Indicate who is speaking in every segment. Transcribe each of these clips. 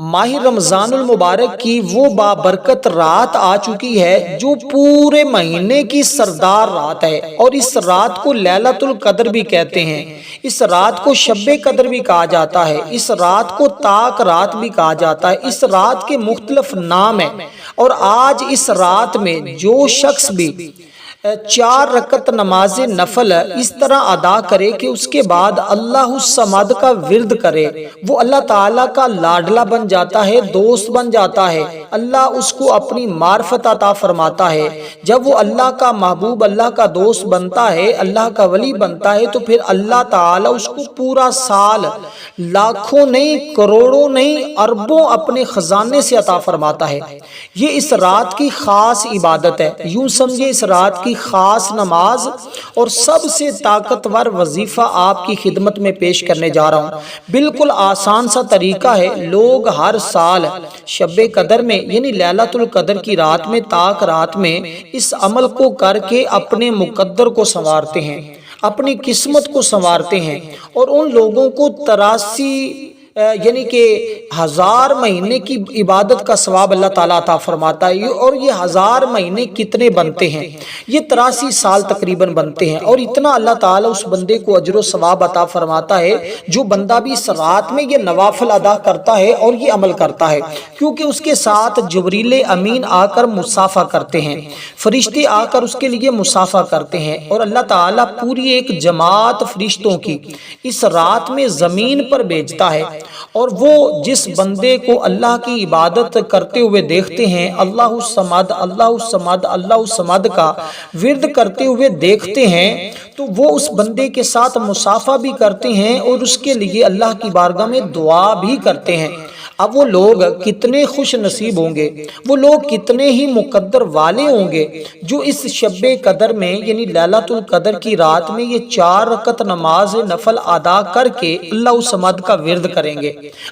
Speaker 1: ماہ رمضان المبارک کی وہ بابرکت رات آ چکی ہے جو پورے مہینے کی سردار رات ہے، اور اس رات کو لیلۃ القدر بھی کہتے ہیں، اس رات کو شب قدر بھی کہا جاتا ہے، اس رات کو تاک رات بھی کہا جاتا ہے۔ اس رات کے مختلف نام ہیں، اور آج اس رات میں جو شخص بھی 4 رکعت نماز نفل اس طرح ادا کرے کہ اس کے بعد اللہ الصمد کا ورد کرے، وہ اللہ تعالیٰ کا لاڈلا بن جاتا ہے، دوست بن جاتا ہے، اللہ اس کو اپنی معرفت عطا فرماتا ہے۔ جب وہ اللہ کا محبوب، اللہ کا دوست بنتا ہے، اللہ کا ولی بنتا ہے، تو پھر اللہ تعالیٰ اس کو پورا سال لاکھوں نہیں، کروڑوں نہیں، اربوں اپنے خزانے سے عطا فرماتا ہے۔ یہ اس رات کی خاص عبادت ہے، یوں سمجھے اس رات کی خاص نماز اور سب سے طاقتور وظیفہ آپ کی خدمت میں پیش کرنے جا رہا ہوں۔ بالکل آسان سا طریقہ ہے، لوگ ہر سال شب قدر میں یعنی لیلۃ القدر کی رات میں، تاک رات میں اس عمل کو کر کے اپنے مقدر کو سنوارتے ہیں، اپنی قسمت کو سنوارتے ہیں، اور ان لوگوں کو 83 یعنی کہ 1000 مہینے کی عبادت کا ثواب اللہ تعالیٰ عطا فرماتا ہے۔ اور یہ 1000 مہینے کتنے بنتے ہیں؟ یہ 83 سال تقریباً بنتے ہیں، اور اتنا اللہ تعالیٰ اس بندے کو اجر و ثواب عطا فرماتا ہے جو بندہ بھی اس رات میں یہ نوافل ادا کرتا ہے اور یہ عمل کرتا ہے، کیونکہ اس کے ساتھ جبریل امین آ کر مصافحہ کرتے ہیں، فرشتے آ کر اس کے لیے مصافحہ کرتے ہیں، اور اللہ تعالیٰ پوری ایک جماعت فرشتوں کی اس رات میں زمین پر بھیجتا ہے، اور وہ جس بندے کو اللہ کی عبادت کرتے ہوئے دیکھتے ہیں، اللہ الصمد اللہ الصمد اللہ الصمد کا ورد کرتے ہوئے دیکھتے ہیں، تو وہ اس بندے کے ساتھ مصافحہ بھی کرتے ہیں اور اس کے لیے اللہ کی بارگاہ میں دعا بھی کرتے ہیں۔ اب وہ لوگ کتنے خوش نصیب ہوں گے، وہ لوگ کتنے ہی مقدر والے ہوں گے جو اس شب قدر میں یعنی لیلۃ القدر کی رات میں یہ 4 رکعت نماز نفل ادا کر کے اللہ الصمد کا ورد کریں گے۔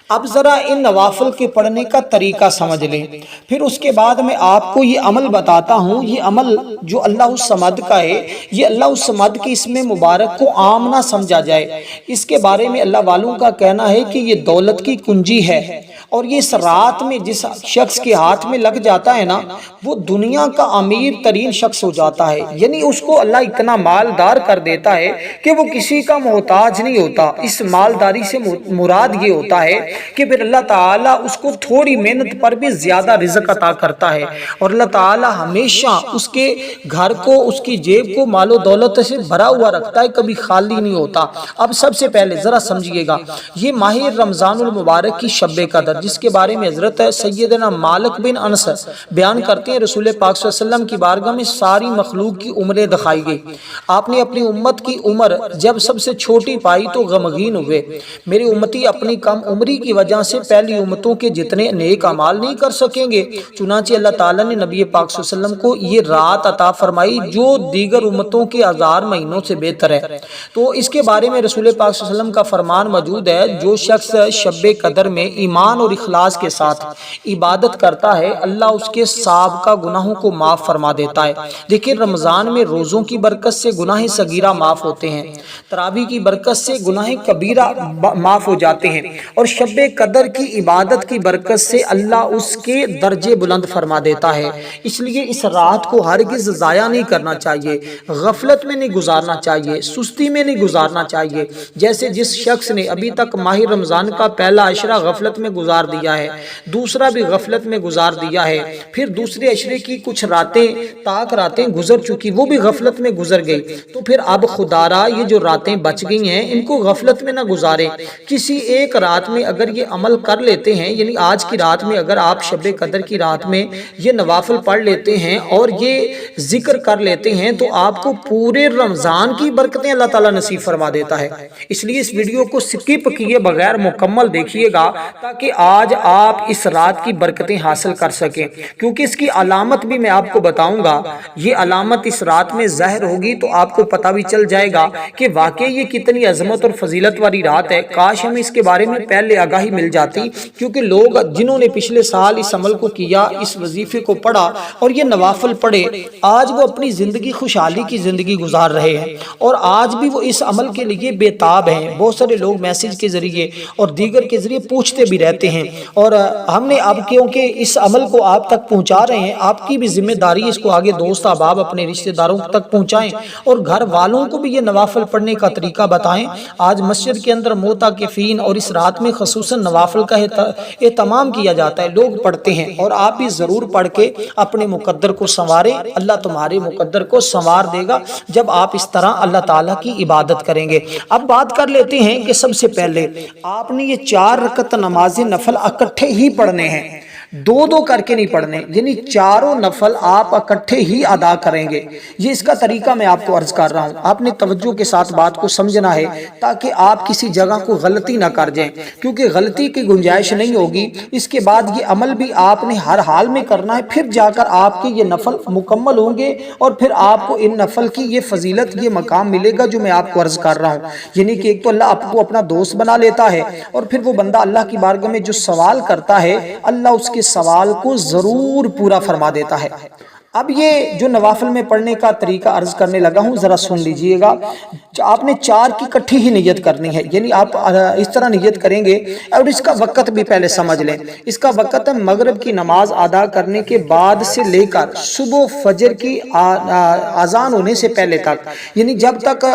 Speaker 1: اب ذرا ان نوافل کے پڑھنے کا طریقہ سمجھ لیں، پھر اس کے بعد میں آپ کو یہ عمل بتاتا ہوں۔ یہ عمل جو اللہ الصمد کا ہے، یہ اللہ الصمد کی اسم مبارک کو عام نہ سمجھا جائے، اس کے بارے میں اللہ والوں کا کہنا ہے کہ یہ دولت کی کنجی ہے، اور یہ اس رات میں جس شخص کے ہاتھ میں لگ جاتا ہے نا، وہ دنیا کا امیر ترین شخص ہو جاتا ہے، یعنی اس کو اللہ اتنا مالدار کر دیتا ہے کہ وہ کسی کا محتاج نہیں ہوتا۔ اس مالداری سے مراد یہ ہوتا ہے کہ پھر اللہ تعالیٰ اس کو تھوڑی محنت پر بھی زیادہ رزق عطا کرتا ہے، اور اللہ تعالیٰ ہمیشہ اس کے گھر کو، اس کی جیب کو مال و دولت سے بھرا ہوا رکھتا ہے، کبھی خالی نہیں ہوتا۔ اب سب سے پہلے ذرا سمجھیے گا، یہ ماہ رمضان المبارک کی شب قدر جس کے بارے میں حضرت سیدنا مالک بن انس بیان کرتے ہیں، رسول پاک صلی اللہ علیہ وسلم کی بارگاہ میں ساری مخلوق کی عمریں دکھائی گئی۔ آپ نے اپنی امت کی عمر جب سب سے چھوٹی پائی تو غمگین ہوئے، میری امتی اپنی کم عمری کی وجہ سے پہلی امتوں کے جتنے نیک اعمال نہیں کر سکیں گے، چنانچہ اللہ تعالیٰ نے نبی پاک صلی اللہ علیہ وسلم کو یہ رات عطا فرمائی جو دیگر امتوں کے 1000 مہینوں سے بہتر ہے۔ تو اس کے بارے میں رسول پاک صلی اللہ علیہ وسلم کا فرمان موجود ہے، جو شخص شب قدر میں ایمان اور اخلاص کے ساتھ عبادت کرتا ہے، اللہ اس کے سابقہ گناہوں کو معاف فرما دیتا ہے۔ دیکھیں، رمضان میں روزوں کی برکت سے گناہ صغیرہ معاف ہوتے ہیں، تراویح کی برکت سے گناہ کبیرہ معاف ہو جاتے ہیں، اور شب قدر کی عبادت کی برکت سے اللہ اس کے درجے بلند فرما دیتا ہے۔ اس لیے اس رات کو ہرگز ضائع نہیں کرنا چاہیے، غفلت میں نہیں گزارنا چاہیے، سستی میں نہیں گزارنا چاہیے۔ جیسے جس شخص نے ابھی تک ماہ رمضان کا پہلا عشرہ غفلت میں گزار دیا ہے، دوسرا بھی غفلت میں گزار دیا ہے، پھر دوسرے عشرے کی کچھ راتیں، تاک راتیں گزر چکی، وہ بھی غفلت میں گزر گئی، تو پھر اب خدا را یہ جو راتیں بچ گئی ہیں ان کو غفلت میں نہ گزاریں۔ کسی ایک رات میں اگر یہ عمل کر لیتے ہیں، یعنی آج کی رات میں اگر آپ شب قدر کی رات میں یہ نوافل پڑھ لیتے ہیں اور یہ ذکر کر لیتے ہیں، تو آپ کو پورے رمضان کی برکتیں اللہ تعالیٰ نصیب فرما دیتا ہے۔ اس لیے اس ویڈیو کو سکپ کیے بغیر مکمل دیکھیے گا، تاکہ آج آپ اس رات کی برکتیں حاصل کر سکیں، کیونکہ اس کی علامت بھی میں آپ کو بتاؤں گا۔ یہ علامت اس رات میں ظاہر ہوگی تو آپ کو پتہ بھی چل جائے گا کہ واقعی یہ کتنی عظمت اور فضیلت والی رات ہے۔ کاش ہمیں اس کے بارے میں پہلے آگاہی مل جاتی، کیونکہ لوگ جنہوں نے پچھلے سال اس عمل کو کیا، اس وظیفے کو پڑھا اور یہ نوافل پڑھے، آج وہ اپنی زندگی خوشحالی کی زندگی گزار رہے ہیں، اور آج بھی وہ اس عمل کے لیے بے تاب ہیں۔ بہت سارے لوگ میسج کے ذریعے اور دیگر کے ذریعے پوچھتے بھی رہتے رہتے ہیں، اور ہم نے اب کیونکہ اس عمل کو آپ تک پہنچا رہے ہیں، آپ کی بھی ذمہ داری ہے اس کو آگے دوست احباب اپنے رشتہ داروں تک پہنچائیں اور گھر والوں کو بھی یہ نوافل پڑھنے کا طریقہ بتائیں۔ آج مسجد کے اندر معتکفین اور اس رات میں خصوصاً نوافل کا اہتمام کیا جاتا ہے، لوگ پڑھتے ہیں، اور آپ بھی ضرور پڑھ کے اپنے مقدر کو سنواریں۔ اللہ تمہارے مقدر کو سنوار دے گا جب آپ اس طرح اللہ تعالیٰ کی عبادت کریں گے۔ اب بات کر لیتے ہیں کہ سب سے پہلے آپ نے یہ 4 رکعت نماز نفل اکٹھے ہی پڑھنے ہیں، دو دو کر کے نہیں پڑھنے، یعنی چاروں نفل آپ اکٹھے ہی ادا کریں گے۔ یہ اس کا طریقہ میں آپ کو عرض کر رہا ہوں، آپ نے توجہ کے ساتھ بات کو سمجھنا ہے تاکہ آپ کسی جگہ کو غلطی نہ کر جائیں، کیونکہ غلطی کی گنجائش نہیں ہوگی۔ اس کے بعد یہ عمل بھی آپ نے ہر حال میں کرنا ہے، پھر جا کر آپ کے یہ نفل مکمل ہوں گے، اور پھر آپ کو ان نفل کی یہ فضیلت، یہ مقام ملے گا جو میں آپ کو عرض کر رہا ہوں۔ یعنی کہ ایک تو اللہ آپ کو اپنا دوست بنا لیتا ہے، اور پھر وہ بندہ اللہ کی بارگاہ میں جو سوال کرتا ہے، اللہ اس کے سوال کو ضرور پورا فرما دیتا ہے۔ اب یہ جو نوافل میں پڑھنے کا طریقہ عرض کرنے لگا ہوں، ذرا سن لیجئے گا۔ آپ نے 4 کی کٹھی ہی نیت کرنی ہے، یعنی آپ اس طرح نیت کریں گے، اور اس کا وقت بھی پہلے سمجھ لیں۔ اس کا وقت ہے مغرب کی نماز ادا کرنے کے بعد سے لے کر صبح فجر کی اذان ہونے سے پہلے تک، یعنی جب تک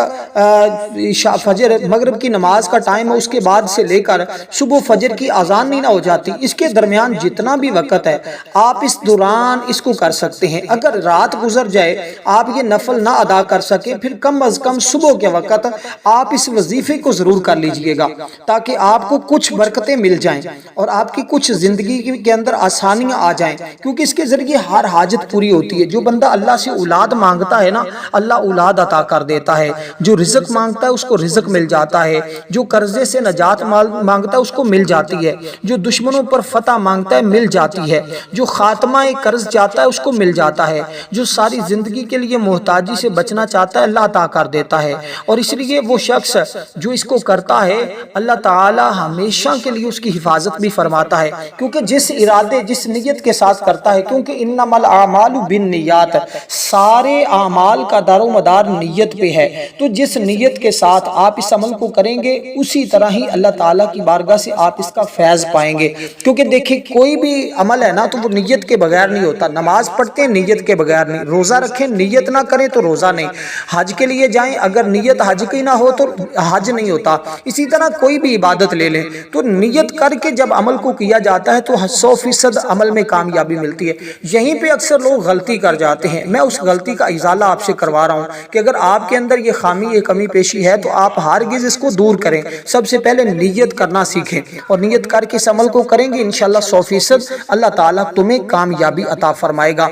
Speaker 1: فجر مغرب کی نماز کا ٹائم ہے، اس کے بعد سے لے کر صبح فجر کی اذان نہیں نہ ہو جاتی، اس کے درمیان جتنا بھی وقت ہے آپ اس دوران اس کو کر سکتے ہیں۔ اگر رات گزر جائے آپ یہ نفل نہ ادا کر سکے، پھر کم از کم صبح کے وقت آپ اس وظیفے کو ضرور کر لیجئے گا، تاکہ آپ کو کچھ برکتیں مل جائیں اور آپ کی کچھ زندگی کے اندر آسانیاں آ جائیں، کیونکہ اس کے ذریعے ہر حاجت پوری ہوتی ہے۔ جو بندہ اللہ سے اولاد مانگتا ہے نا، اللہ اولاد عطا کر دیتا ہے۔ جو رزق مانگتا ہے اس کو رزق مل جاتا ہے، جو قرضے سے نجات مانگتا ہے اس کو مل جاتی ہے، جو دشمنوں پر فتح مانگتا ہے مل جاتی ہے، جو خاتمہ قرض چاہتا ہے اس کو مل جاتا ہے، جو ساری زندگی کے لیے محتاجی سے بچنا چاہتا ہے اللہ عطا کر دیتا ہے۔ اور اس لیے وہ شخص جو اس کو کرتا ہے اللہ تعالی ہمیشہ کے لیے اس کی حفاظت بھی فرماتا ہے، کیونکہ جس ارادے جس نیت کے ساتھ کرتا ہے، کیونکہ انما الاعمال بالنیات، سارے اعمال کا دار و مدار نیت پہ ہے، تو جس نیت کے ساتھ آپ اس عمل کو کریں گے اسی طرح ہی اللہ تعالیٰ کی بارگاہ سے آپ اس کا فیض پائیں گے۔ کیونکہ دیکھیں کوئی بھی عمل ہے نا تو وہ نیت کے بغیر نہیں ہوتا۔ نماز پڑھتے ہیں نیت کے بغیر نہیں، روزہ رکھیں نیت نہ کریں تو روزہ نہیں، حج کے لیے جائیں اگر نیت حج کی نہ ہو تو حج نہیں ہوتا۔ اسی طرح کوئی بھی عبادت لے لیں تو نیت کر کے جب عمل کو کیا جاتا ہے تو 100% عمل میں کامیابی ملتی ہے۔ یہیں پہ اکثر لوگ غلطی کر جاتے ہیں، میں اس غلطی کا ازالہ آپ سے کروا رہا ہوں کہ اگر آپ کے اندر یہ خامی یہ کمی پیشی ہے تو آپ ہرگز اس کو دور کریں۔ سب سے پہلے نیت کرنا سیکھیں، اور نیت کر کے اس عمل کو کریں گے انشاءاللہ 100% اللہ تعالیٰ تمہیں کامیابی عطا فرمائے گا۔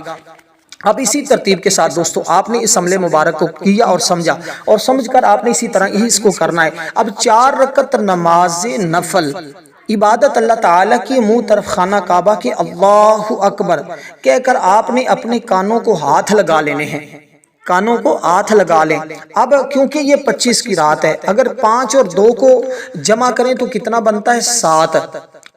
Speaker 1: اب اسی ترتیب کے ساتھ دوستو آپ نے اس عمل مبارک کو کیا اور سمجھا، اور سمجھ کر آپ نے اسی طرح ہی اس کو کرنا ہے۔ اب 4 رکعت نماز نفل عبادت اللہ تعالیٰ کی منہ طرف خانہ کعبہ کے اللہ اکبر کہہ کر آپ نے اپنے کانوں کو ہاتھ لگا لینے ہیں، کانوں کو ہاتھ لگا لیں۔ اب کیونکہ یہ 25 کی رات ہے، اگر 5 اور 2 کو جمع کریں تو کتنا بنتا ہے؟ 7۔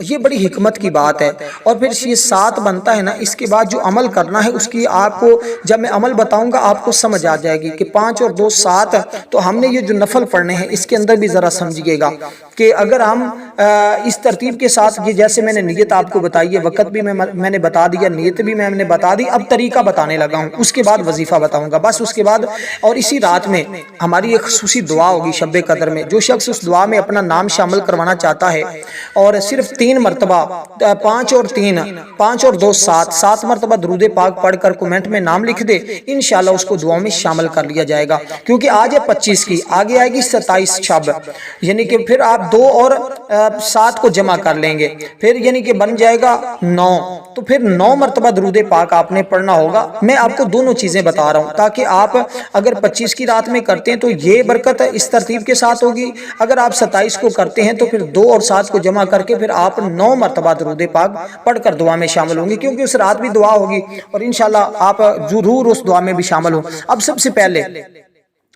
Speaker 1: یہ بڑی حکمت کی بات ہے، اور پھر یہ 7 بنتا ہے نا، اس کے بعد جو عمل کرنا ہے اس کی آپ کو جب میں عمل بتاؤں گا آپ کو سمجھ آ جائے گی کہ 5 اور 2 7۔ تو ہم نے یہ جو نفل پڑھنے ہیں اس کے اندر بھی ذرا سمجھیے گا کہ اگر ہم اس ترتیب کے ساتھ یہ جیسے میں نے نیت آپ کو بتائی ہے، وقت بھی میں نے بتا دیا، نیت بھی میں نے بتا دی، اب طریقہ بتانے لگا ہوں، اس کے بعد وظیفہ بتاؤں گا بس اس کے بعد۔ اور اسی رات میں ہماری ایک خصوصی دعا ہوگی شب قدر میں، جو شخص اس دعا میں اپنا نام شامل کروانا چاہتا ہے اور صرف 3 مرتبہ 5 اور 3 5 اور 2 7 مرتبہ درود پاک پڑھ کر کومنٹ میں نام لکھ دے، انشاءاللہ اس کو دعاؤں میں شامل کر لیا جائے گا۔ کیونکہ آج ہے 25 کی، آگے آئے گی 27 شب، یعنی کہ پھر آپ 2 اور 7 کو جمع کر لیں گے، پھر یعنی کہ بن جائے گا 9، تو پھر 9 مرتبہ درود پاک آپ نے پڑھنا ہوگا۔ میں آپ کو دونوں چیزیں بتا رہا ہوں تاکہ آپ اگر 25 کی رات میں کرتے ہیں تو یہ برکت اس ترتیب کے ساتھ ہوگی، اگر آپ 27 کو کرتے ہیں تو پھر 2 اور 7 کو جمع کر کے پھر آپ 9 مرتبہ درود پاک پڑھ کر دعا میں شامل ہوں گے، کیونکہ اس رات بھی دعا ہوگی اور انشاءاللہ آپ ضرور اس دعا میں بھی شامل ہوں۔ اب سب سے پہلے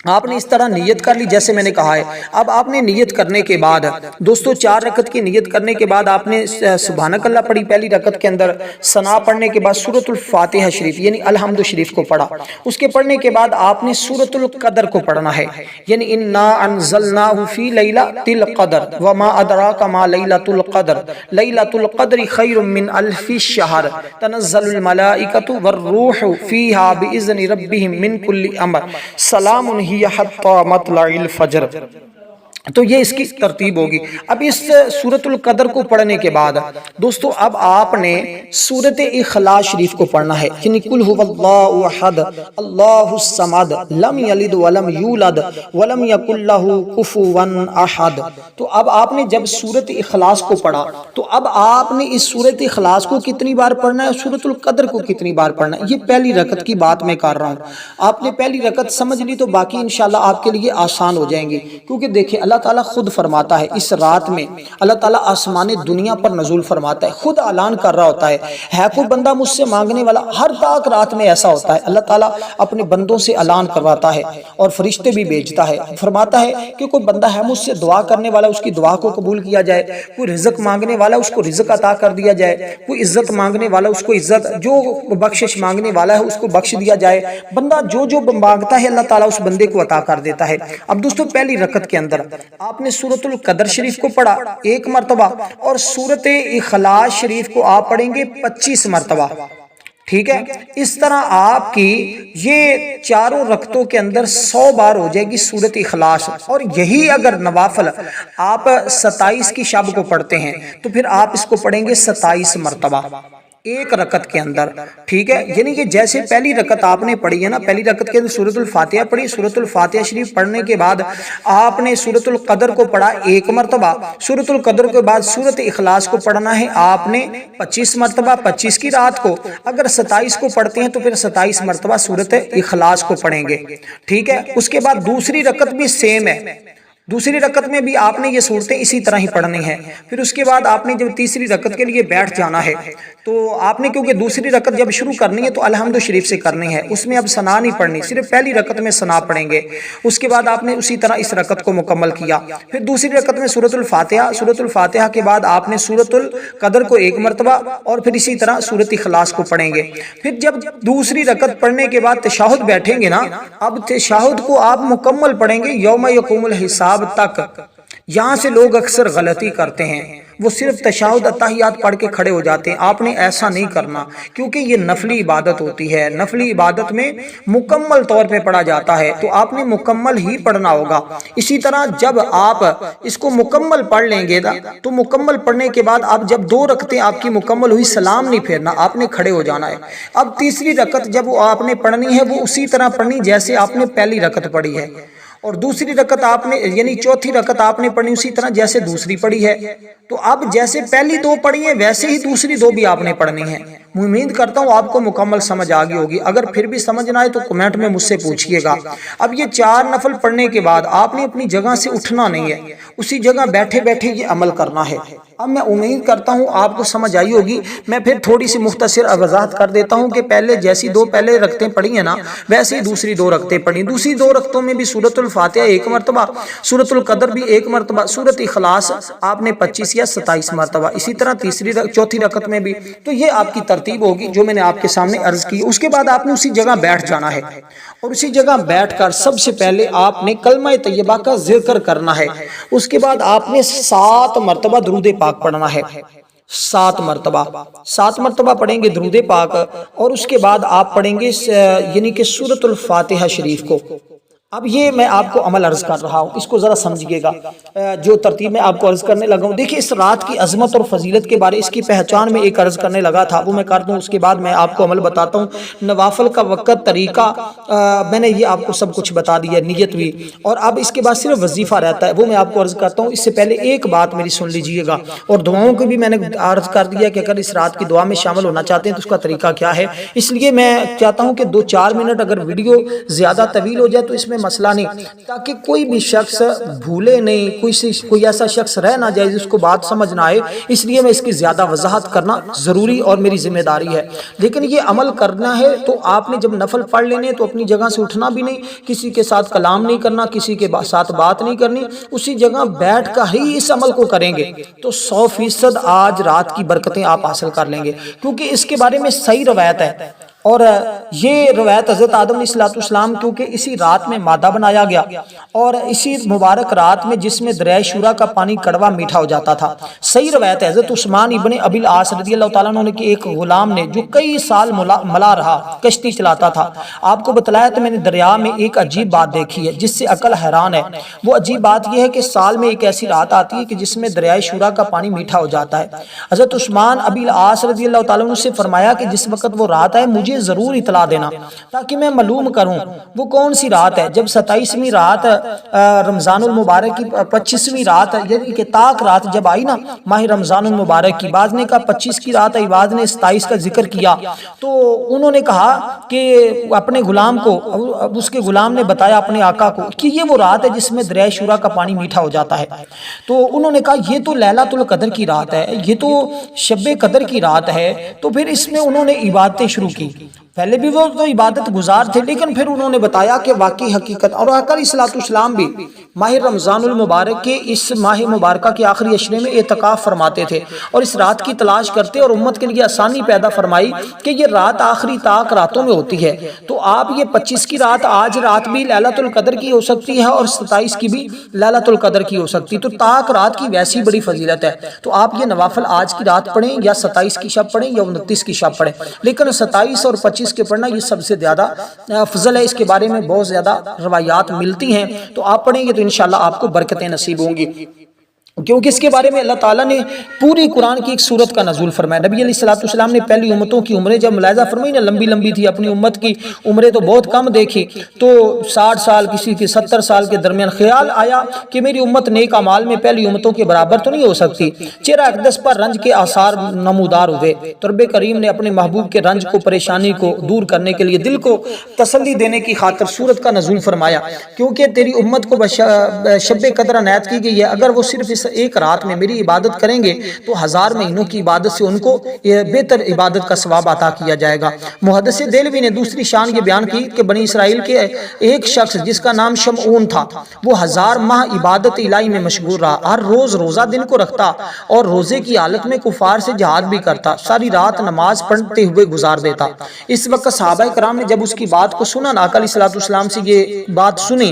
Speaker 1: آپ نے اس طرح نیت کر لی جیسے میں نے کہا ہے۔ اب آپ نے نیت کرنے کے بعد دوستو 4 رکعت کی نیت کرنے کے بعد آپ نے سبحانک اللہ پڑھی پہلی رکعت کے اندر، ثنا پڑھنے کے بعد سورۃ الفاتحہ شریف یعنی الحمد شریف کو پڑھا، اس کے پڑھنے کے بعد آپ نے سورۃ القدر کو پڑھنا ہے، یعنی انا انزلناہ فی لیلۃ القدر وما ادراک ما لیلۃ القدر لیلۃ القدر خیر من الف شہر تنزل الملائکۃ والروح فیہا باذن ربہم من کل امر سلام ہی حتی مطلع الفجر۔ تو یہ اس کی ترتیب ہوگی۔ اب اس سورۃ القدر کو پڑھنے کے بعد دوستو اب آپ نے سورۃ اخلاص شریف کو پڑھنا ہے، یعنی قل هو اللہ احد اللہ الصمد لم یلد ولم یولد ولم یکن لہ کفوا احد۔ تو اب آپ نے جب سورۃ اخلاص کو پڑھا تو اب آپ نے اس سورۃ اخلاص کو کتنی بار پڑھنا ہے، سورۃ القدر کو کتنی بار پڑھنا ہے، یہ پہلی رکعت کی بات میں کر رہا ہوں۔ آپ نے پہلی رکعت سمجھ لی تو باقی انشاءاللہ آپ کے لیے آسان ہو جائیں گے، کیونکہ دیکھیں اللہ تعالیٰ خود فرماتا ہے اس رات میں اللہ تعالیٰ آسمان دنیا پر نزول فرماتا ہے، خود اعلان کر رہا ہوتا ہے کوئی بندہ مجھ سے مانگنے والا، ہر پاک رات میں ایسا ہوتا ہے اللہ تعالیٰ اپنے بندوں سے اعلان کرواتا ہے اور فرشتے بھی بھیجتا ہے، فرماتا ہے کہ کوئی بندہ ہے مجھ سے دعا کرنے والا، اس کی دعا کو قبول کیا جائے، کوئی رزق مانگنے والا اس کو رزق عطا کر دیا جائے، کوئی عزت مانگنے والا اس کو عزت، جو بخشش مانگنے والا ہے اس کو بخش دیا جائے، بندہ جو جو مانگتا ہے اللہ تعالیٰ اس بندے کو عطا کر دیتا ہے۔ اب دوستو پہلی رکعت کے اندر آپ نے سورۃ القدر شریف کو پڑھا 1 مرتبہ اور سورۃ اخلاص شریف کو آپ پڑھیں گے 25 مرتبہ، ٹھیک ہے؟ اس طرح آپ کی یہ چاروں رکعتوں کے اندر 100 بار ہو جائے گی سورۃ اخلاص، اور یہی اگر نوافل آپ 27 کی شب کو پڑھتے ہیں تو پھر آپ اس کو پڑھیں گے 27 مرتبہ 1 رکعت کے اندر، ٹھیک ہے؟ یعنی کہ جیسے پہلی رکعت آپ نے پڑھی ہے نا، پہلی رکعت کے اندر سورۃ الفاتحہ پڑھی، سورۃ الفاتحہ شریف پڑھنے کے بعد آپ نے سورۃ القدر کو پڑھا 1 مرتبہ، سورۃ القدر کے بعد سورۃ اخلاص کو پڑھنا ہے آپ نے 25 مرتبہ 25 کی رات کو، اگر 27 کو پڑھتے ہیں تو پھر 27 مرتبہ سورۃ اخلاص کو پڑھیں گے، ٹھیک ہے؟ اس کے بعد دوسری رکعت بھی سیم ہے، دوسری رکعت میں بھی آپ نے یہ صورتیں اسی طرح ہی پڑھنی ہیں۔ پھر اس کے بعد آپ نے جب تیسری رکعت کے لیے بیٹھ جانا ہے تو آپ نے کیونکہ دوسری رکعت جب شروع کرنی ہے تو الحمد شریف سے کرنی ہے، اس میں اب ثنا نہیں پڑھنی، صرف پہلی رکعت میں ثنا پڑھیں گے۔ اس کے بعد آپ نے اسی طرح اس رکعت کو مکمل کیا، پھر دوسری رکعت میں سورۃ الفاتحہ، سورۃ الفاتحہ کے بعد آپ نے سورۃ القدر کو 1 مرتبہ اور پھر اسی طرح سورۃ اخلاص کو پڑھیں گے۔ پھر جب دوسری رکعت پڑھنے کے بعد تشہد بیٹھیں گے نا، اب تشہد کو آپ مکمل پڑھیں گے یوم یقوم الحساب تک۔ یہاں سے لوگ اکثر غلطی کرتے ہیں، وہ صرف تشہد اتحیات پڑھ کے کھڑے ہو جاتے ہیں، آپ نے ایسا نہیں کرنا، کیونکہ یہ نفلی عبادت ہوتی ہے، نفلی عبادت میں مکمل طور پہ پڑھا جاتا ہے تو آپ نے مکمل ہی پڑھنا ہوگا۔ اسی طرح جب آپ اس کو مکمل پڑھ لیں گے تو مکمل پڑھنے کے بعد آپ جب 2 رکعتیں آپ کی مکمل ہوئی، سلام نہیں پھیرنا، آپ نے کھڑے ہو جانا ہے۔ اب تیسری رکعت جب وہ آپ نے پڑھنی ہے وہ اسی طرح پڑھنی جیسے آپ نے پہلی رکعت پڑھی ہے، اور دوسری رکعت آپ نے یعنی چوتھی رکعت آپ نے پڑھی اسی طرح جیسے دوسری پڑھی ہے۔ تو اب جیسے پہلی 2 پڑھی ہیں ویسے ہی دوسری 2 بھی آپ نے پڑھنی ہیں۔ میں امید کرتا ہوں آپ کو مکمل سمجھ آ گئی ہوگی، اگر پھر بھی سمجھ نہ آئے تو کمنٹ میں مجھ سے پوچھئے گا۔ اب یہ 4 نفل پڑھنے کے بعد آپ نے اپنی جگہ سے اٹھنا نہیں ہے، اسی جگہ بیٹھے بیٹھے یہ عمل کرنا ہے۔ اب میں امید کرتا ہوں آپ کو سمجھ آئی ہوگی، میں پھر تھوڑی سی مختصر وضاحت کر دیتا ہوں کہ پہلے جیسی 2 پہلے رکعتیں پڑھی ہیں نا ویسے ہی دوسری 2 رکعتیں پڑھی، دوسری 2 رکعتوں میں بھی سورۃ الفاتحہ 1 مرتبہ، سورۃ القدر بھی 1 مرتبہ، سورۃ اخلاص آپ نے 25 یا 27 مرتبہ، اسی طرح چوتھی رکعت میں بھی۔ تو یہ آپ کی ترتیب ہوگی جو میں نے آپ کے سامنے عرض کی۔ اس کے بعد آپ نے اسی جگہ بیٹھ جانا ہے، اور اسی جگہ بیٹھ کر سب سے پہلے آپ نے کلمہ طیبہ کا ذکر کرنا ہے، اس کے بعد آپ نے 7 مرتبہ درود پاک پڑھنا ہے، 7 مرتبہ پڑھیں گے درود پاک، اور اس کے بعد آپ پڑھیں گے یعنی کہ سورۃ الفاتحہ شریف کو۔ اب یہ میں آپ کو عمل عرض کر رہا ہوں، اس کو ذرا سمجھیے گا جو ترتیب میں آپ کو عرض کرنے لگا ہوں۔ دیکھیں اس رات کی عظمت اور فضیلت کے بارے اس کی پہچان میں ایک عرض کرنے لگا تھا، وہ میں کر دوں، اس کے بعد میں آپ کو عمل بتاتا ہوں۔ نوافل کا وقت، طریقہ میں نے یہ آپ کو سب کچھ بتا دیا، نیت بھی، اور اب اس کے بعد صرف وظیفہ رہتا ہے، وہ میں آپ کو عرض کرتا ہوں۔ اس سے پہلے ایک بات میری سن لیجئے گا، اور دعاؤں کو بھی میں نے عرض کر دیا کہ اگر اس رات کی دعا میں شامل ہونا چاہتے ہیں تو اس کا طریقہ کیا ہے۔ اس لیے میں چاہتا ہوں کہ 2-4 منٹ اگر ویڈیو زیادہ طویل ہو جائے تو اس میں مسئلہ نہیں، تاکہ کوئی بھی شخص بھولے نہیں، کوئی ایسا شخص رہ نہ جائے جس کو بات سمجھ نہ آئے، اس لیے میں اس کی زیادہ وضاحت کرنا ضروری اور میری ذمہ داری ہے۔ لیکن یہ عمل کرنا ہے تو آپ نے جب نفل پڑھ لینے تو اپنی جگہ سے اٹھنا بھی نہیں، کسی کے ساتھ کلام نہیں کرنا، کسی کے ساتھ بات نہیں کرنی، اسی جگہ بیٹھ کر ہی اس عمل کو کریں گے تو 100% آج رات کی برکتیں آپ حاصل کر لیں گے، کیونکہ اس کے بارے میں صحیح روایت ہے۔ اور یہ روایت حضرت آدم علیہ السلام کیونکہ اسی رات میں مادہ بنایا گیا، اور اسی مبارک رات میں جس میں دریائے شورا کا پانی کڑوا میٹھا ہو جاتا تھا۔ صحیح روایت ہے حضرت عثمان ابن ابی العاص رضی اللہ تعالیٰ عنہ کے ایک غلام نے جو کئی سال ملا رہا، کشتی چلاتا تھا، آپ کو بتلایا تو میں نے دریا میں ایک عجیب بات دیکھی ہے جس سے عقل حیران ہے۔ وہ عجیب بات یہ ہے کہ سال میں ایک ایسی رات آتی ہے کہ جس میں دریائے شورا کا پانی میٹھا ہو جاتا ہے۔ حضرت عثمان ابی العاص رضی اللہ تعالیٰ عنہ سے فرمایا کہ جس وقت وہ رات ہے مجھے ضرور اطلاع دینا تاکہ میں معلوم کروں وہ کون سی رات ہے۔ جب 27ویں رات رمضان المبارک کی 25ویں رات یعنی کہ طاق رات جب آئی نا ماہ رمضان المبارک کی، بعض نے کہا 25 کی رات ہے، بعض نے 27 کا ذکر کیا، تو انہوں نے کہا کہ اپنے غلام کو، اس کے غلام نے بتایا اپنے آقا کو کہ یہ وہ رات ہے جس میں دریائے شورا کا پانی میٹھا ہو جاتا ہے۔ تو انہوں نے کہا یہ تو لیلۃ القدر کی رات ہے، یہ تو شب قدر کی رات ہے۔ تو پھر اس میں انہوں نے عبادتیں شروع کی، پہلے بھی وہ تو عبادت گزار تھے، لیکن پھر انہوں نے بتایا کہ واقعی حقیقت، اور آقا علیہ السلام بھی ماہ رمضان المبارک کے اس ماہ مبارکہ کے آخری عشرے میں اعتکاف فرماتے تھے اور اس رات کی تلاش کرتے اور امت کے لیے آسانی پیدا فرمائی کہ یہ رات آخری طاق راتوں میں ہوتی ہے۔ تو آپ یہ 25 کی رات آج رات بھی لیلۃ القدر کی ہو سکتی ہے اور 27 کی بھی لیلۃ القدر کی ہو سکتی، تو طاق رات کی ویسی بڑی فضیلت ہے۔ تو آپ یہ نوافل آج کی رات پڑھیں یا 27 کی شب پڑھیں یا 29 کی شب پڑھیں، لیکن 27 اور 25 کے پڑھنا یہ سب سے زیادہ افضل ہے۔ اس کے بارے میں بہت زیادہ روایات ملتی ہیں، تو آپ پڑھیں گے تو انشاءاللہ آپ کو برکتیں نصیب ہوں گی، کیونکہ اس کے بارے میں اللہ تعالیٰ نے پوری قرآن کی ایک سورت کا نزول فرمایا۔ نبی علیہ السلام نے پہلی امتوں کی عمریں جب ملاحظہ فرمائی نا لمبی لمبی تھی، اپنی امت کی عمریں تو بہت کم دیکھی، تو 60 سال کسی کی 70 سال کے درمیان خیال آیا کہ میری امت نیک اعمال میں پہلی امتوں کے برابر تو نہیں ہو سکتی۔ چہرہ اقدس پر رنج کے آثار نمودار ہوئے، تو رب کریم نے اپنے محبوب کے رنج کو، پریشانی کو دور کرنے کے لیے، دل کو تسلی دینے کی خاطر سورت کا نزول فرمایا، کیونکہ تیری امت کو شب قدر عنایت کی گئی ہے، اگر وہ صرف اس ایک رات میں میری عبادت کریں گے تو 1000 مہینوں کی عبادت سے ان کو بہتر عبادت کا ثواب عطا کیا جائے گا۔ محدث دہلوی نے دوسری شان یہ بیان کی کہ بنی اسرائیل کے ایک شخص جس کا نام شمعون تھا، وہ 1000 ماہ عبادت الہی میں مشغول رہا، ہر روز روزہ دن کو رکھتا اور روزے کی حالت میں کفار سے جہاد بھی کرتا، ساری رات نماز پڑھتے ہوئے گزار دیتا۔ اس وقت صحابہ کرام نے جب اس کی بات کو سنا، آقا علیہ السلام سے یہ بات سنی،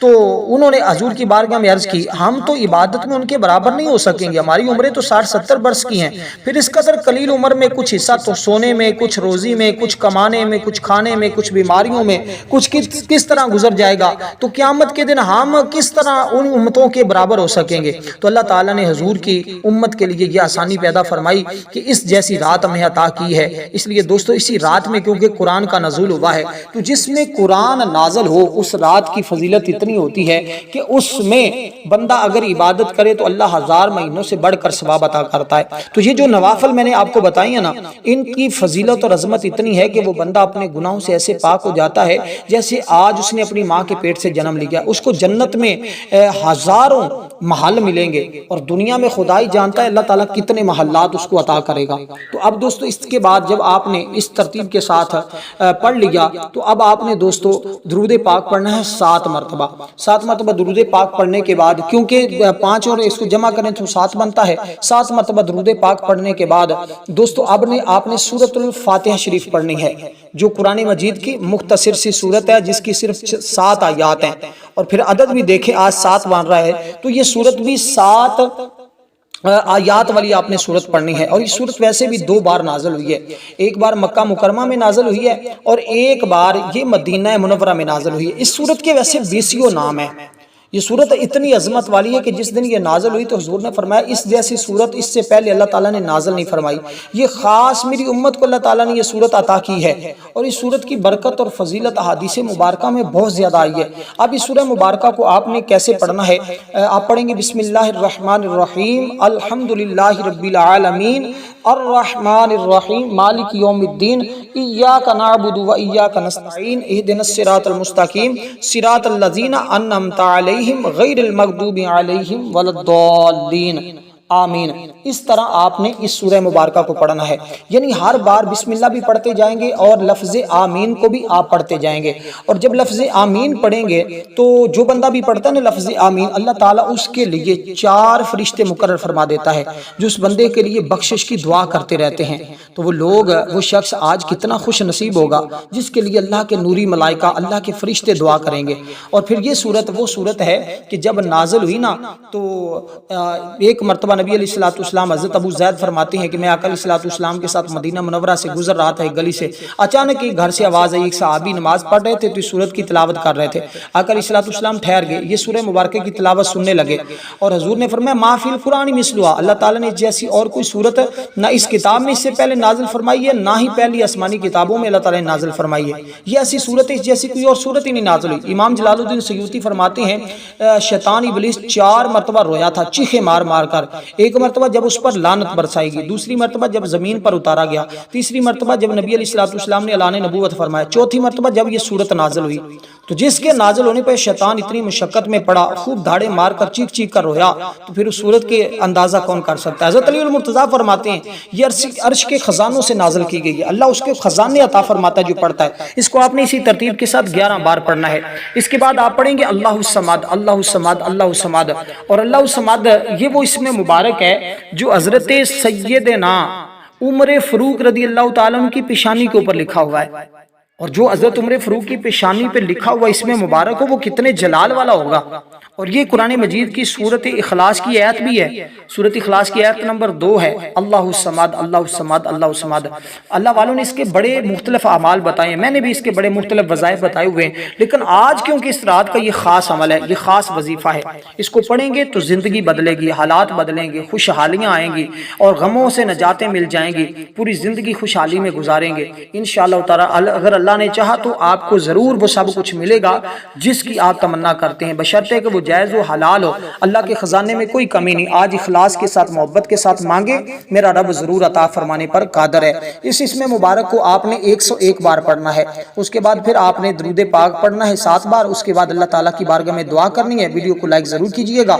Speaker 1: تو انہوں نے حضور کی بارگاہ میں عرض کی ہم تو عبادت میں ان کے برابر نہیں ہو سکیں گے، ہماری عمریں تو 60-70 برس کی ہیں، پھر اس قدر قلیل عمر میں کچھ حصہ تو سونے میں، کچھ روزی میں، کچھ کمانے میں، کچھ کھانے میں، کچھ بیماریوں میں، کچھ کس طرح گزر جائے گا، تو قیامت کے دن ہم کس طرح ان امتوں کے برابر ہو سکیں گے۔ تو اللہ تعالیٰ نے حضور کی امت کے لیے یہ آسانی پیدا فرمائی کہ اس جیسی رات ہمیں عطا کی ہے۔ اس لیے دوستو اسی رات میں کیونکہ قرآن کا نزول ہوا ہے، تو جس میں قرآن نازل ہو اس رات کی فضیلت اتنی ہوتی ہے کہ اس میں بندہ اگر عبادت کرے تو اللہ 1000 مہینوں سے بڑھ کر ثواب عطا کرتا ہے۔ تو یہ جو نوافل میں نے آپ کو بتائی ہیں نا، ان کی فضیلت اور عظمت اتنی ہے کہ وہ بندہ اپنے گناہوں سے ایسے پاک ہو جاتا ہے جیسے آج اس نے اپنی ماں کے پیٹ سے جنم لیا۔ اس کو جنت میں ہزاروں محل ملیں گے، اور دنیا میں خدا ہی جانتا ہے اللہ تعالیٰ کتنے محلات اس کو عطا کرے گا۔ تو اب دوستو اس کے بعد جب آپ نے اس ترتیب کے ساتھ پڑھ لیا تو اب آپ نے دوستو درود پاک پڑھنا ہے 7 مرتبہ۔ 7 مرتبہ درود پاک پڑھنے کے بعد، کیونکہ 5 اور اس کو جمع کریں تو 7 بنتا ہے، 7 مرتبہ درود پاک پڑھنے کے بعد دوستو اب آپ نے سورۃ الفاتحہ شریف پڑھنی ہے، جو قرآن مجید کی مختصر سی سورت ہے جس کی صرف 7 آیات ہیں، اور پھر عدد بھی دیکھیں آج 7 بن رہا ہے، تو یہ سورت بھی 7 آیات والی آپ نے سورت پڑھنی ہے۔ اور یہ سورت ویسے بھی 2 بار نازل ہوئی ہے، ایک بار مکہ مکرمہ میں نازل ہوئی ہے اور ایک بار یہ مدینہ منورہ میں نازل ہوئی ہے۔ اس سورت کے ویسے 20 نام ہیں۔ یہ سورت اتنی عظمت والی ہے کہ جس دن یہ نازل ہوئی تو حضور نے فرمایا اس جیسی سورت اس سے پہلے اللہ تعالیٰ نے نازل نہیں فرمائی، یہ خاص میری امت کو اللہ تعالیٰ نے یہ سورت عطا کی ہے، اور اس سورت کی برکت اور فضیلت احادیث مبارکہ میں بہت زیادہ آئی ہے۔ اب اس سورہ مبارکہ کو آپ نے کیسے پڑھنا ہے؟ آپ پڑھیں گے بسم اللہ الرحمن الرحیم الحمدللہ رب العالمین الرحمن الرحیم مالک یوم الدین ایاک نعبد و ایاک نستعین اہدنا الصراط المستقیم صراط الذین انعمت علیہم غیر المغضوب علیہم ولا الضالین آمین۔ اس طرح آپ نے اس سورہ مبارکہ کو پڑھنا ہے، یعنی ہر بار بسم اللہ بھی پڑھتے جائیں گے اور لفظ آمین کو بھی آپ پڑھتے جائیں گے۔ اور جب لفظ آمین پڑھیں گے تو جو بندہ بھی پڑھتا ہے نا لفظ آمین، اللہ تعالیٰ اس کے لیے 4 فرشتے مقرر فرما دیتا ہے جو اس بندے کے لیے بخشش کی دعا کرتے رہتے ہیں۔ تو وہ شخص آج کتنا خوش نصیب ہوگا جس کے لیے اللہ کے نوری ملائکہ، اللہ کے فرشتے دعا کریں گے۔ اور پھر یہ صورت وہ صورت ہے کہ جب نازل ہوئی نا تو ایک مرتبہ نبی علیہ الصلوۃ والسلام حضرت ابو زید فرماتے ہیں کہ میں آقا علیہ الصلوۃ والسلام کے ساتھ مدینہ منورہ سے گزر رہا تھا ایک گلی سے، اچانک ایک گھر سے آواز آئی، ایک صحابی نماز پڑھ رہے تھے تو اس سورت کی تلاوت کر رہے تھے۔ آقا علیہ الصلوۃ والسلام ٹھہر گئے، یہ سورہ مبارکہ کی تلاوت سننے لگے اور حضور نے فرمایا ما فی القرآن مثلھا، اللہ تعالیٰ نے جیسی اور کوئی صورت نہ اس کتاب میں اس سے پہلے نازل فرمائی ہے نہ ہی پہلی آسمانی کتابوں میں اللہ تعالیٰ نے نازل فرمائی ہے، یہ ایسی صورت ہے جیسی کوئی اور صورت ہی نہیں نازل ہوئی۔ امام جلال الدین سیوطی فرماتے ہیں شیطان ابلیس 4 مرتبہ رویا تھا چیخے مار مار کر، ایک مرتبہ جب اس پر لعنت برسائی گئی، دوسری مرتبہ جب زمین پر اتارا گیا، تیسری مرتبہ جب نبی علیہ الصلوۃ والسلام نے اعلان نبوت فرمایا، چوتھی مرتبہ جب یہ صورت نازل ہوئی۔ تو جس کے نازل ہونے پر شیطان اتنی مشقت میں پڑا، خوب دھاڑے مار کر چیخ چیخ کر رویا، تو پھر اس صورت کے اندازہ کون کر سکتا ہے؟ حضرت علی المرتضیٰ فرماتے ہیں یہ عرش کے خزانوں سے نازل کی گئی ہے، اللہ اس کے خزانے عطا فرماتا ہے جو پڑھتا ہے۔ اس کو آپ نے اسی ترتیب کے ساتھ 11 بار پڑھنا ہے۔ اس کے بعد آپ پڑھیں گے اللہ الصمد اللہ الصمد اللہ الصمد، اور اللہ الصمد یہ وہ اسم مبارک ہے جو حضرت سیدنا عمر فاروق رضی اللہ تعالیٰ عنہ کی پیشانی کے اوپر لکھا ہوا ہے، اور جو حضرت عمر فاروق کی پیشانی پہ لکھا ہوا اسم مبارک ہو وہ کتنے جلال والا ہوگا۔ اور یہ قرآن مجید کی سورت اخلاص کی آیت بھی ہے، سورت اخلاص کی آیت نمبر 2 ہے، اللہ الصمد اللہ الصمد اللہ الصمد۔ اللہ والوں نے اس کے بڑے مختلف اعمال بتائے ہیں، میں نے بھی اس کے بڑے مختلف وظائف بتائے ہوئے ہیں، لیکن آج کیونکہ اس رات کا یہ خاص عمل ہے، یہ خاص وظیفہ ہے، اس کو پڑھیں گے تو زندگی بدلے گی، حالات بدلیں گے، خوشحالیاں آئیں گی اور غموں سے نجاتیں مل جائیں گی، پوری زندگی خوشحالی میں گزاریں گے انشاءاللہ تعالی۔ اگر اللہ نے چاہا تو آپ کو ضرور وہ سب کچھ ملے گا جس کی آپ تمنا کرتے ہیں، بشرطے کہ وہ جائز و حلال ہو، اللہ کے خزانے میں کوئی کمی نہیں۔ آج اخلاص کے ساتھ محبت کے ساتھ مانگے، میرا رب ضرور عطا فرمانے پر قادر ہے۔ اس اسم مبارک کو آپ نے 101 بار پڑھنا ہے، اس کے بعد پھر آپ نے درود پاک پڑھنا ہے 7 بار، اس کے بعد اللہ تعالیٰ کی بارگاہ میں دعا کرنی ہے۔ ویڈیو کو لائک ضرور کیجئے گا۔